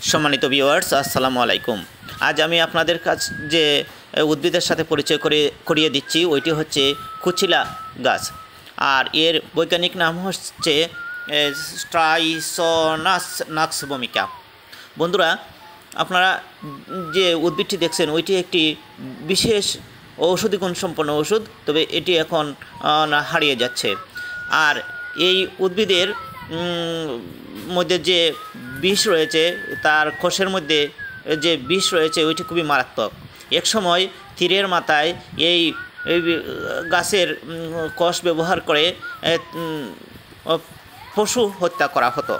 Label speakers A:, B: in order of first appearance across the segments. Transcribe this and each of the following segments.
A: सम्मानित ভিউয়ার্স আসসালামু আলাইকুম। आज আমি আপনাদের কাছে যে উদ্ভিদের সাথে পরিচয় করিয়ে দিচ্ছি ওইটি হচ্ছে কুচিলা গাছ, আর এর বৈজ্ঞানিক নাম হচ্ছে স্ট্রাইসোনাস নাক্সভূমিকা। বন্ধুরা, আপনারা যে উদ্ভিদটি দেখছেন ওইটি একটি বিশেষ ঔষধি গুণসম্পন্ন ওষুধ, তবে এটি এখন হারিয়ে যাচ্ছে। আর এই উদ্ভিদের মধ্যে যে বিষ রয়েছে, তার কোষের মধ্যে যে বিষ রয়েছে ওইটি খুবই মারাত্মক। এক সময় তীরের মাথায় এই গাছের কোষ ব্যবহার করে পশু হত্যা করা হতো।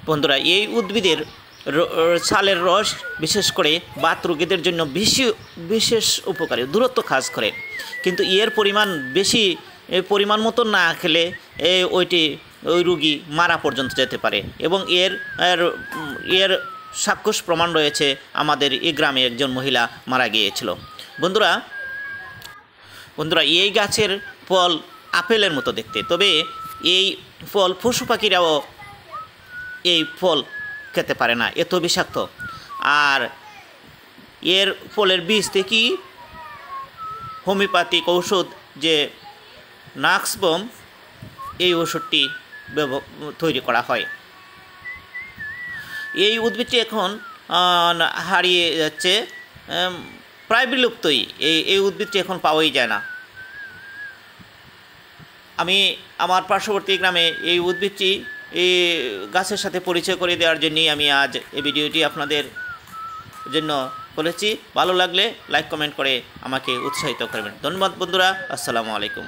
A: বন্ধুরা এই উদ্ভিদের ছালের রস বিশেষ করে বাত রোগীদের জন্য বিশেষ উপকারী, দূরত্ব কাজ করে, কিন্তু এর পরিমাণ মতো না খেলে ওই রোগী মারা পর্যন্ত যেতে পারে। এবং এর সাক্ষ্য প্রমাণ রয়েছে, আমাদের এই গ্রামে একজন মহিলা মারা গিয়েছিল। বন্ধুরা এই গাছের ফল আপেলের মতো দেখতে, তবে এই ফল পশু পাখিরাও এই ফল খেতে পারে না, এত বিষাক্ত। আর এর ফলের বীজ থেকে হোমিওপ্যাথিক ঔষধ যে নাক্সবম, এই ওষুধটি তৈরি করা হয়। এই উদ্ভিদটি এখন হারিয়ে যাচ্ছে, প্রায় বিলুপ্তই। এই উদ্ভিদটি এখন পাওয়াই যায় না। আমি আমার পার্শ্ববর্তী গ্রামে এই উদ্ভিদটি এই গাছের সাথে পরিচয় করে দেওয়ার জন্যই আমি আজ এই ভিডিওটি আপনাদের জন্য বলেছি। ভালো লাগলে লাইক কমেন্ট করে আমাকে উৎসাহিত করবেন। ধন্যবাদ বন্ধুরা, আসসালামু আলাইকুম।